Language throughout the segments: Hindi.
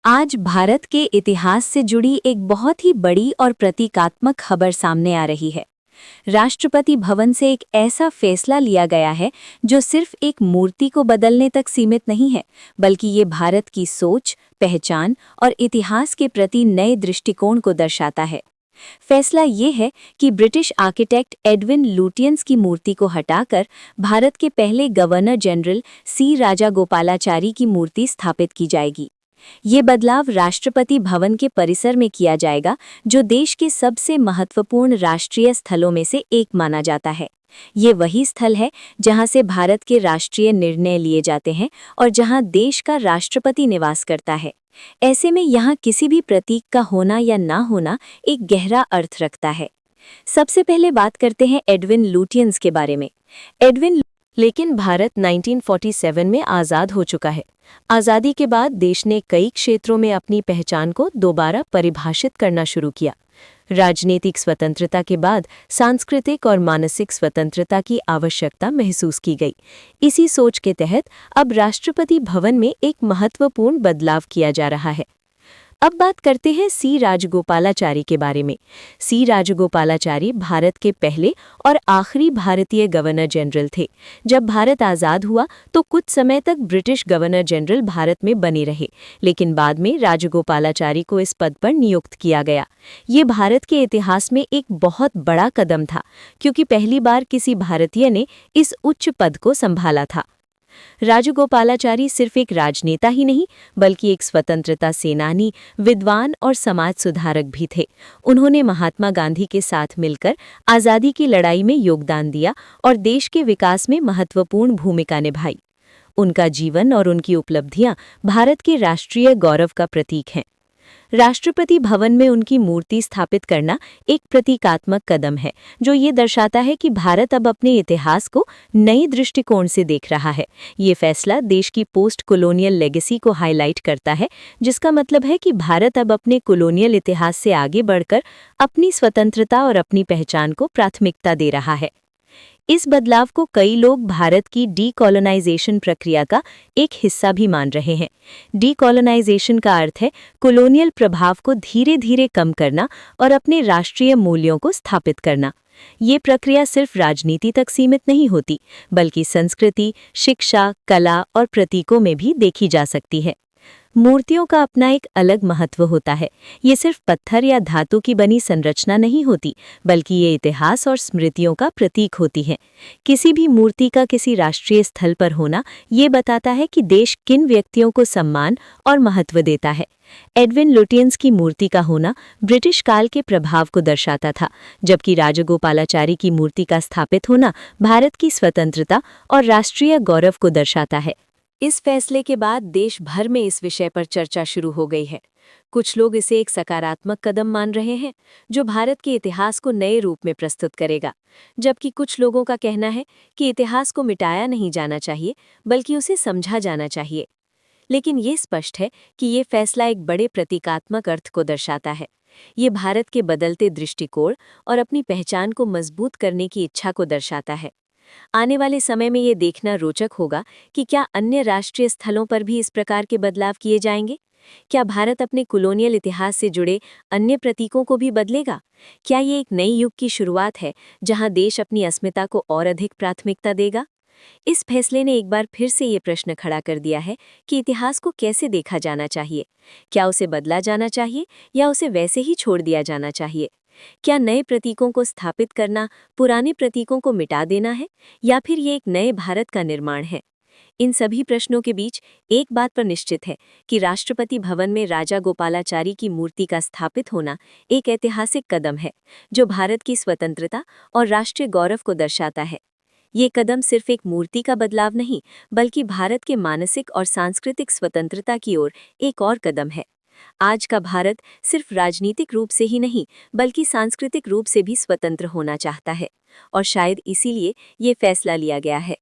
आज भारत के इतिहास से जुड़ी एक बहुत ही बड़ी और प्रतीकात्मक खबर सामने आ रही है। राष्ट्रपति भवन से एक ऐसा फैसला लिया गया है जो सिर्फ एक मूर्ति को बदलने तक सीमित नहीं है, बल्कि ये भारत की सोच, पहचान और इतिहास के प्रति नए दृष्टिकोण को दर्शाता है। फैसला ये है कि ब्रिटिश आर्किटेक्ट एडविन लुटियंस की मूर्ति को हटाकर भारत के पहले गवर्नर जनरल सी राजागोपालाचारी की मूर्ति स्थापित की जाएगी। ये बदलाव राष्ट्रपति भवन के परिसर में किया जाएगा, जो देश के सबसे महत्वपूर्ण राष्ट्रीय स्थलों में से एक माना जाता है। ये वही स्थल है जहां से भारत के राष्ट्रीय निर्णय लिए जाते हैं और जहां देश का राष्ट्रपति निवास करता है। ऐसे में यहाँ किसी भी प्रतीक का होना या ना होना एक गहरा अर्थ रखता है। सबसे पहले बात करते हैं एडविन लुटियंस के बारे में। लेकिन भारत 1947 में आज़ाद हो चुका है। आज़ादी के बाद देश ने कई क्षेत्रों में अपनी पहचान को दोबारा परिभाषित करना शुरू किया। राजनीतिक स्वतंत्रता के बाद सांस्कृतिक और मानसिक स्वतंत्रता की आवश्यकता महसूस की गई। इसी सोच के तहत अब राष्ट्रपति भवन में एक महत्वपूर्ण बदलाव किया जा रहा है। अब बात करते हैं सी राजगोपालाचारी के बारे में। सी राजगोपालाचारी भारत के पहले और आखिरी भारतीय गवर्नर जनरल थे। जब भारत आज़ाद हुआ तो कुछ समय तक ब्रिटिश गवर्नर जनरल भारत में बने रहे, लेकिन बाद में राजगोपालाचारी को इस पद पर नियुक्त किया गया। ये भारत के इतिहास में एक बहुत बड़ा कदम था, क्योंकि पहली बार किसी भारतीय ने इस उच्च पद को संभाला था। राजगोपालाचारी सिर्फ एक राजनेता ही नहीं, बल्कि एक स्वतंत्रता सेनानी, विद्वान और समाज सुधारक भी थे। उन्होंने महात्मा गांधी के साथ मिलकर आज़ादी की लड़ाई में योगदान दिया और देश के विकास में महत्वपूर्ण भूमिका निभाई। उनका जीवन और उनकी उपलब्धियां भारत के राष्ट्रीय गौरव का प्रतीक हैं। राष्ट्रपति भवन में उनकी मूर्ति स्थापित करना एक प्रतीकात्मक कदम है, जो ये दर्शाता है कि भारत अब अपने इतिहास को नए दृष्टिकोण से देख रहा है। ये फैसला देश की पोस्ट कॉलोनियल लेगेसी को हाईलाइट करता है, जिसका मतलब है कि भारत अब अपने कॉलोनियल इतिहास से आगे बढ़कर अपनी स्वतंत्रता और अपनी पहचान को प्राथमिकता दे रहा है। इस बदलाव को कई लोग भारत की डीकॉलोनाइजेशन प्रक्रिया का एक हिस्सा भी मान रहे हैं। डीकॉलोनाइजेशन का अर्थ है कॉलोनियल प्रभाव को धीरे धीरे कम करना और अपने राष्ट्रीय मूल्यों को स्थापित करना। ये प्रक्रिया सिर्फ राजनीति तक सीमित नहीं होती, बल्कि संस्कृति, शिक्षा, कला और प्रतीकों में भी देखी जा सकती है। मूर्तियों का अपना एक अलग महत्व होता है। ये सिर्फ पत्थर या धातु की बनी संरचना नहीं होती, बल्कि ये इतिहास और स्मृतियों का प्रतीक होती है। किसी भी मूर्ति का किसी राष्ट्रीय स्थल पर होना ये बताता है कि देश किन व्यक्तियों को सम्मान और महत्व देता है। एडविन लुटियंस की मूर्ति का होना ब्रिटिश काल के प्रभाव को दर्शाता था, जबकि राजगोपालाचारी की मूर्ति का स्थापित होना भारत की स्वतंत्रता और राष्ट्रीय गौरव को दर्शाता है। इस फैसले के बाद देश भर में इस विषय पर चर्चा शुरू हो गई है। कुछ लोग इसे एक सकारात्मक कदम मान रहे हैं, जो भारत के इतिहास को नए रूप में प्रस्तुत करेगा, जबकि कुछ लोगों का कहना है कि इतिहास को मिटाया नहीं जाना चाहिए, बल्कि उसे समझा जाना चाहिए। लेकिन ये स्पष्ट है कि ये फैसला एक बड़े प्रतीकात्मक अर्थ को दर्शाता है। ये भारत के बदलते दृष्टिकोण और अपनी पहचान को मजबूत करने की इच्छा को दर्शाता है। आने वाले समय में ये देखना रोचक होगा कि क्या अन्य राष्ट्रीय स्थलों पर भी इस प्रकार के बदलाव किए जाएंगे। क्या भारत अपने कॉलोनियल इतिहास से जुड़े अन्य प्रतीकों को भी बदलेगा? क्या ये एक नई युग की शुरुआत है, जहां देश अपनी अस्मिता को और अधिक प्राथमिकता देगा? इस फैसले ने एक बार फिर से ये प्रश्न खड़ा कर दिया है कि इतिहास को कैसे देखा जाना चाहिए। क्या उसे बदला जाना चाहिए या उसे वैसे ही छोड़ दिया जाना चाहिए? क्या नए प्रतीकों को स्थापित करना पुराने प्रतीकों को मिटा देना है, या फिर ये एक नए भारत का निर्माण है? इन सभी प्रश्नों के बीच एक बात पर निश्चित है कि राष्ट्रपति भवन में राजा गोपालाचारी की मूर्ति का स्थापित होना एक ऐतिहासिक कदम है, जो भारत की स्वतंत्रता और राष्ट्रीय गौरव को दर्शाता है। ये कदम सिर्फ एक मूर्ति का बदलाव नहीं, बल्कि भारत के मानसिक और सांस्कृतिक स्वतंत्रता की ओर एक और कदम है। आज का भारत सिर्फ राजनीतिक रूप से ही नहीं, बल्कि सांस्कृतिक रूप से भी स्वतंत्र होना चाहता है, और शायद इसीलिए ये फैसला लिया गया है।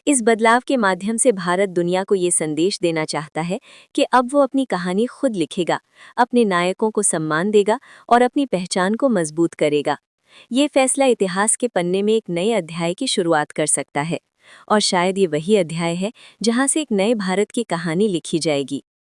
इस बदलाव के माध्यम से भारत दुनिया को ये संदेश देना चाहता है कि अब वो अपनी कहानी खुद लिखेगा, अपने नायकों को सम्मान देगा और अपनी पहचान को मजबूत करेगा। ये फैसला इतिहास के पन्ने में एक नए अध्याय की शुरुआत कर सकता है, और शायद ये वही अध्याय है जहां से एक नए भारत की कहानी लिखी जाएगी।